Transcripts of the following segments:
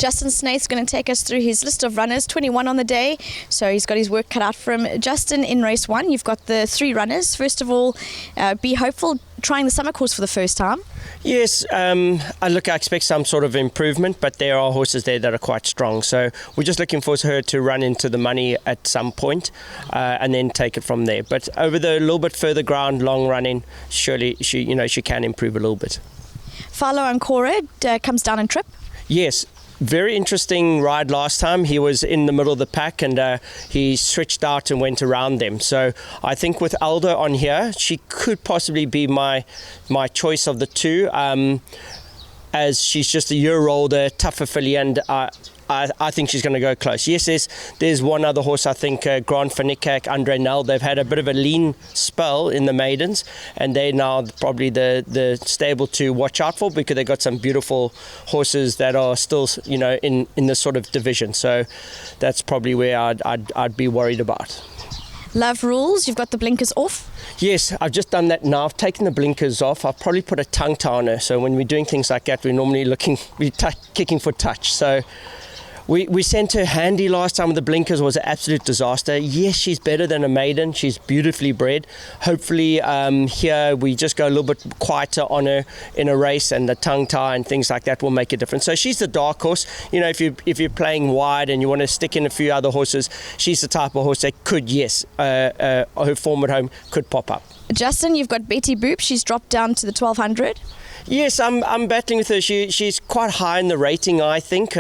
Justin SNAITH going to take us through his list of runners, 21 on the day. So he's got his work cut out for him. Justin, in race 1, you've got the 3 runners. First of all, be hopeful, trying the summer course for the first time. Yes, I expect some sort of improvement, but there are horses there that are quite strong. So we're just looking for her to run into the money at some point, and then take it from there. But over the little bit further ground, long running, surely she can improve a little bit. Falo Ancora comes down in trip. Yes. Very interesting ride last time. He was in the middle of the pack and he switched out and went around them. So I think with Aldo on here, she could possibly be my choice of the two, as she's just a year older, tougher filly, and I think she's going to go close. Yes, there's one other horse, I think, Grand Fanikak, Andre Nel. They've had a bit of a lean spell in the maidens, and they're now probably the stable to watch out for, because they've got some beautiful horses that are still, in this sort of division. So that's probably where I'd be worried about. Love Rules, you've got the blinkers off. Yes, I've just done that now. I've taken the blinkers off. I've probably put a tongue tie on her. So when we're doing things like that, we're normally kicking for touch. So we sent her handy last time with the blinkers. Was an absolute disaster. Yes, she's better than a maiden. She's beautifully bred. Hopefully here we just go a little bit quieter on her in a race, and the tongue tie and things like that will make a difference. So she's the dark horse. If you're playing wide and you want to stick in a few other horses, she's the type of horse that could, her form at home could pop up. Justin, you've got Betty Boop. She's dropped down to the 1200. Yes, I'm battling with her. She's quite high in the rating, I think.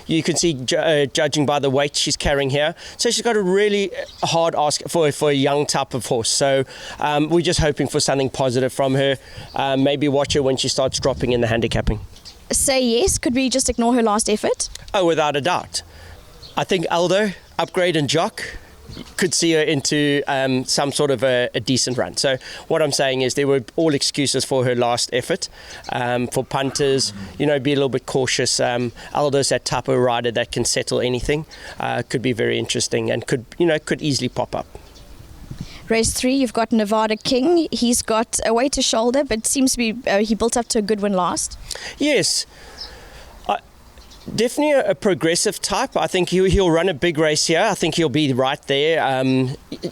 You can see, judging by the weight she's carrying here. So she's got a really hard ask for a young type of horse. So we're just hoping for something positive from her. Maybe watch her when she starts dropping in the handicapping. Say Yes. Could we just ignore her last effort? Oh, without a doubt. I think Aldo, Upgrade and Jock could see her into some sort of a decent run. So what I'm saying is there were all excuses for her last effort. For punters, be a little bit cautious. Aldo's that type of rider that can settle anything. Could be very interesting and could easily pop up. Race 3, you've got Nevada King. He's got a weight to shoulder, but seems to be he built up to a good win last. Yes. Definitely a progressive type. I think he'll run a big race here. I think he'll be right there.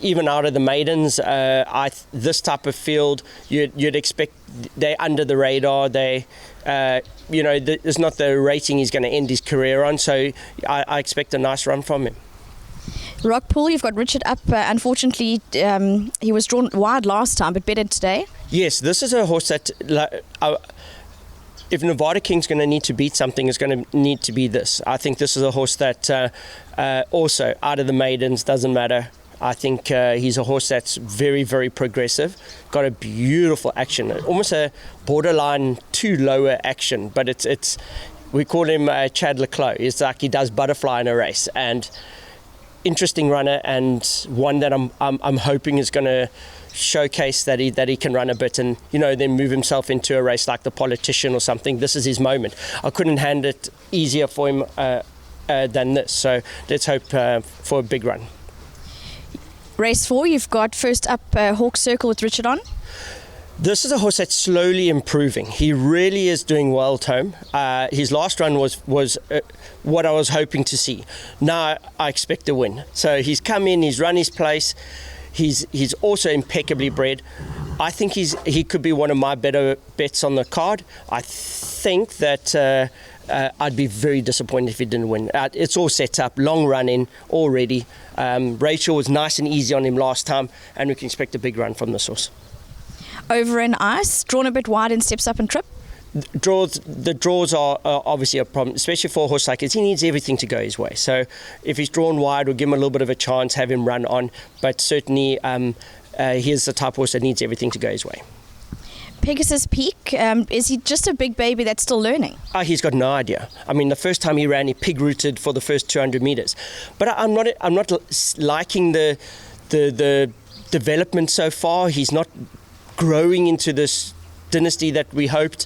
Even out of the maidens, this type of field, you'd expect they're under the radar. They, there's not the rating he's going to end his career on. So I expect a nice run from him. Rockpool, you've got Richard up. Unfortunately, he was drawn wide last time, but better today. Yes, this is a horse that. If Nevada King's going to need to beat something, it's going to need to be this. I think this is a horse that also, out of the maidens, doesn't matter. I think he's a horse that's very, very progressive. Got a beautiful action, almost a borderline too lower action, but it's we call him Chad Leclos. It's like he does butterfly in a race, and interesting runner, and one that I'm hoping is going to showcase that he can run a bit, and then move himself into a race like the Politician or something. This is his moment. I couldn't hand it easier for him than this, so let's hope for a big run. Race 4, you've got first up Hawk Circle with Richard on. This is a horse that's slowly improving. He really is doing well at home. His last run was what I was hoping to see. Now I expect a win. So he's come in, he's run his place. He's also impeccably bred. I think he could be one of my better bets on the card. I think that I'd be very disappointed if he didn't win. It's all set up, long run in already. Rachel was nice and easy on him last time, and we can expect a big run from this horse. Over in Ice, drawn a bit wide and steps up and trip. The draws are obviously a problem, especially for a horse like this. He needs everything to go his way. So if he's drawn wide, we'll give him a little bit of a chance, have him run on. But certainly, he's the type of horse that needs everything to go his way. Pegasus Peak, is he just a big baby that's still learning? He's got no idea. I mean, the first time he ran, he pig-rooted for the first 200 meters. But I'm not liking the development so far. He's not growing into this dynasty that we hoped.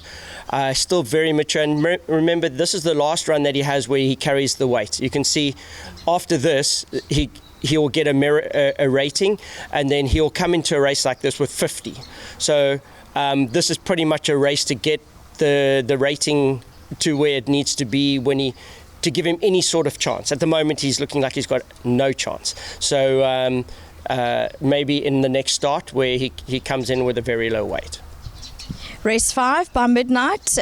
Still very mature, and remember, this is the last run that he has where he carries the weight. You can see after this he'll get a rating, and then he'll come into a race like this with 50. So this is pretty much a race to get the rating to where it needs to be to to give him any sort of chance. At the moment, he's looking like he's got no chance. So maybe in the next start where he comes in with a very low weight. Race 5 by midnight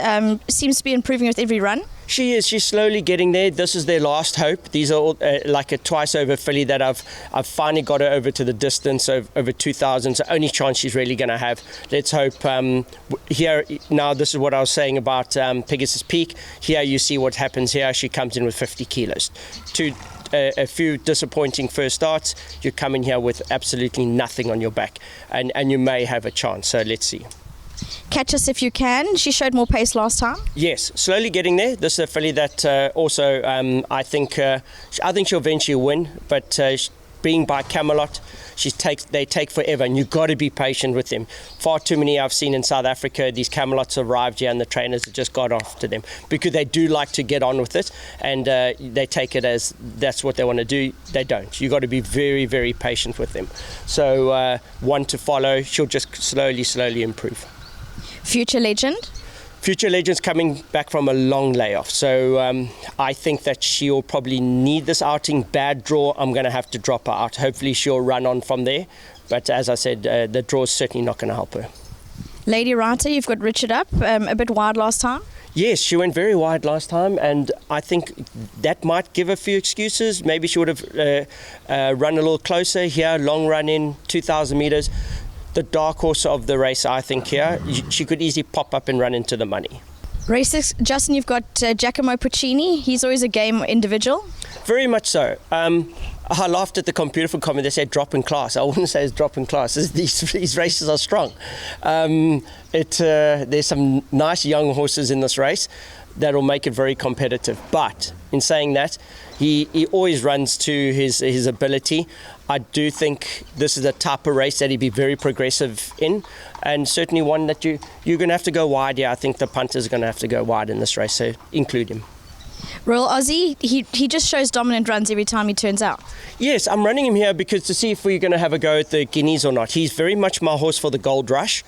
seems to be improving with every run. She is. She's slowly getting there. This is their last hope. These are all, like a twice over filly that I've finally got her over to the distance of over 2,000. So only chance she's really going to have. Let's hope. Here now, this is what I was saying about Pegasus Peak. Here you see what happens. Here she comes in with 50 kilos. A few disappointing first starts. You come in here with absolutely nothing on your back, and you may have a chance. So let's see. Catch Us If You Can. She showed more pace last time. Yes, slowly getting there. This is a filly that also I think she'll eventually win, but being by Camelot, they take forever, and you've got to be patient with them. Far too many I've seen in South Africa, these Camelots arrived here and the trainers have just got after them because they do like to get on with it, and they take it as that's what they want to do. They don't. You've got to be very, very patient with them. So one to follow, she'll just slowly improve. Future Legend. Future Legend's coming back from a long layoff, so I think that she'll probably need this outing. Bad draw, I'm going to have to drop her out. Hopefully she'll run on from there, but as I said, the draw's certainly not going to help her. Lady Writer, you've got Richard up, a bit wide last time. Yes, she went very wide last time, and I think that might give a few excuses. Maybe she would have run a little closer here, long run in, 2,000 metres. The dark horse of the race, I think, here, she could easily pop up and run into the money. Race 6, Justin, you've got Giacomo Puccini. He's always a game individual. Very much so. I laughed at the beautiful comment. They said drop in class. I wouldn't say it's drop in class. These races are strong. There's some nice young horses in this race that will make it very competitive. But in saying that, he always runs to his ability. I do think this is a type of race that he'd be very progressive in, and certainly one that you're going to have to go wide. Yeah, I think the punters are going to have to go wide in this race, so include him. Royal Aussie, he just shows dominant runs every time he turns out. Yes, I'm running him here because to see if we're going to have a go at the Guineas or not. He's very much my horse for the Gold Rush.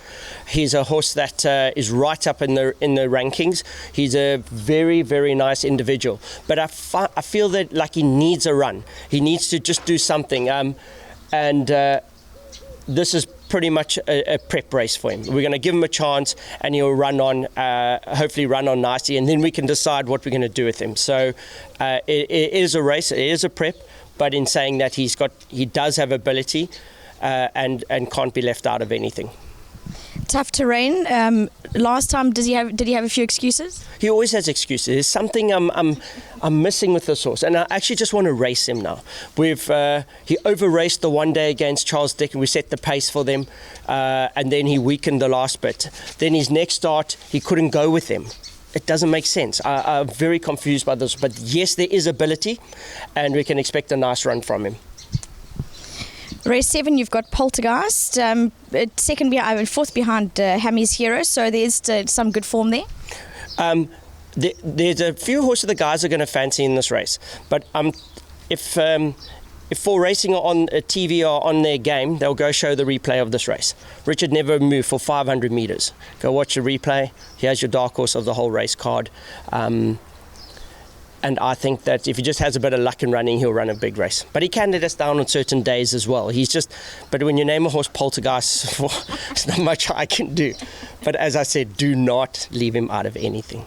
He's a horse that is right up in the rankings. He's a very, very nice individual. But I feel that like he needs a run. He needs to just do something. This is pretty much a prep race for him. We're going to give him a chance, and he'll run on, hopefully run on nicely, and then we can decide what we're going to do with him. So it is a race, it is a prep, but in saying that he does have ability and can't be left out of anything. Tough terrain. Last time, did he have a few excuses? He always has excuses. There's something I'm missing with this horse, and I actually just want to race him now. He over-raced the one day against Charles Dick, and we set the pace for them, and then he weakened the last bit. Then his next start, he couldn't go with him. It doesn't make sense. I'm very confused by this, but yes, there is ability, and we can expect a nice run from him. Race 7, you've got Poltergeist, fourth behind Hammy's Hero, so there's some good form there. There's a few horses the guys are going to fancy in this race, but if for racing on TV or on their game, they'll go show the replay of this race. Richard never moved for 500 metres. Go watch the replay. Here's your dark horse of the whole race card. And I think that if he just has a bit of luck in running, he'll run a big race. But he can let us down on certain days as well. But when you name a horse Poltergeist, there's not much I can do. But as I said, do not leave him out of anything.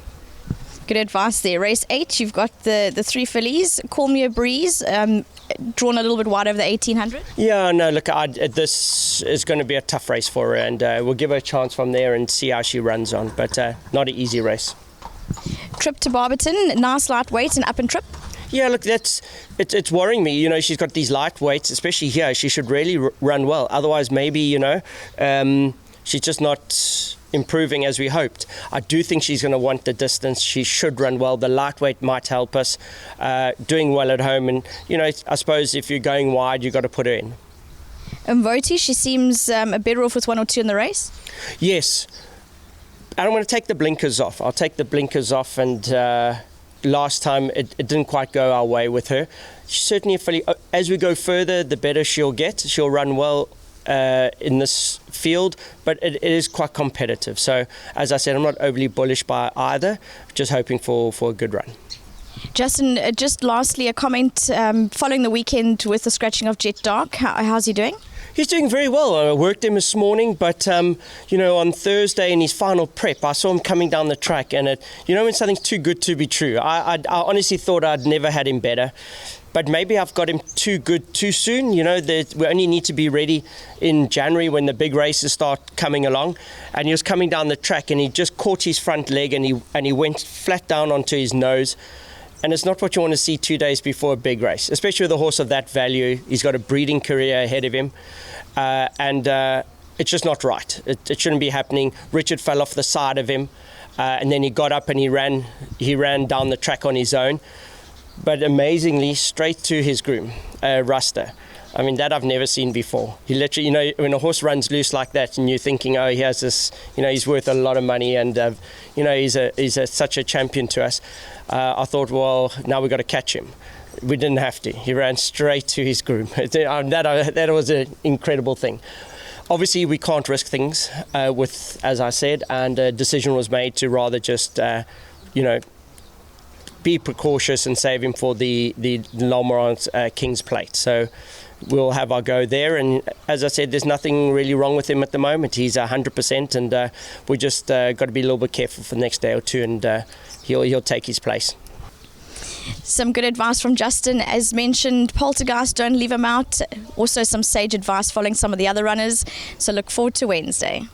Good advice there. Race 8, you've got the three fillies. Call Me a Breeze, drawn a little bit wide over the 1800. Yeah, no, look, this is going to be a tough race for her, and we'll give her a chance from there and see how she runs on. But not an easy race. Trip to Barberton, nice lightweight and up and trip. Yeah, look, it's worrying me. You know, she's got these lightweights, especially here. She should really run well. Otherwise, maybe, she's just not improving as we hoped. I do think she's going to want the distance. She should run well. The lightweight might help us. Doing well at home. And, I suppose if you're going wide, you've got to put her in. Voti, she seems a better off with 1 or 2 in the race. Yes. I don't want to take the blinkers off. I'll take the blinkers off, and last time it didn't quite go our way with her. She's certainly a filly. As we go further, the better she'll get. She'll run well in this field, but it is quite competitive. So, as I said, I'm not overly bullish by either, just hoping for a good run. Justin, just lastly, a comment following the weekend with the scratching of Jet Dark. How's he doing? He's doing very well. I worked him this morning, but on Thursday in his final prep, I saw him coming down the track, and when something's too good to be true, I honestly thought I'd never had him better. But maybe I've got him too good too soon. We only need to be ready in January when the big races start coming along. And he was coming down the track, and he just caught his front leg, and he went flat down onto his nose. And it's not what you want to see 2 days before a big race, especially with a horse of that value. He's got a breeding career ahead of him, and it's just not right. It shouldn't be happening. Richard fell off the side of him, and then he got up and he ran down the track on his own. But amazingly, straight to his groom, Ruster. I mean, that I've never seen before. He literally, when a horse runs loose like that, and you're thinking, oh, he has this, he's worth a lot of money, and he's such a champion to us. I thought, well, now we've got to catch him. We didn't have to. He ran straight to his groom. That was an incredible thing. Obviously, we can't risk things as I said, and a decision was made to rather just, be precautious and save him for the Laurent King's Plate. So we'll have our go there, and as I said, there's nothing really wrong with him at the moment. He's 100%, and we just got to be a little bit careful for the next day or two, and he'll take his place. Some good advice from Justin. As mentioned, Poltergeist, don't leave him out. Also some sage advice following some of the other runners. So look forward to Wednesday.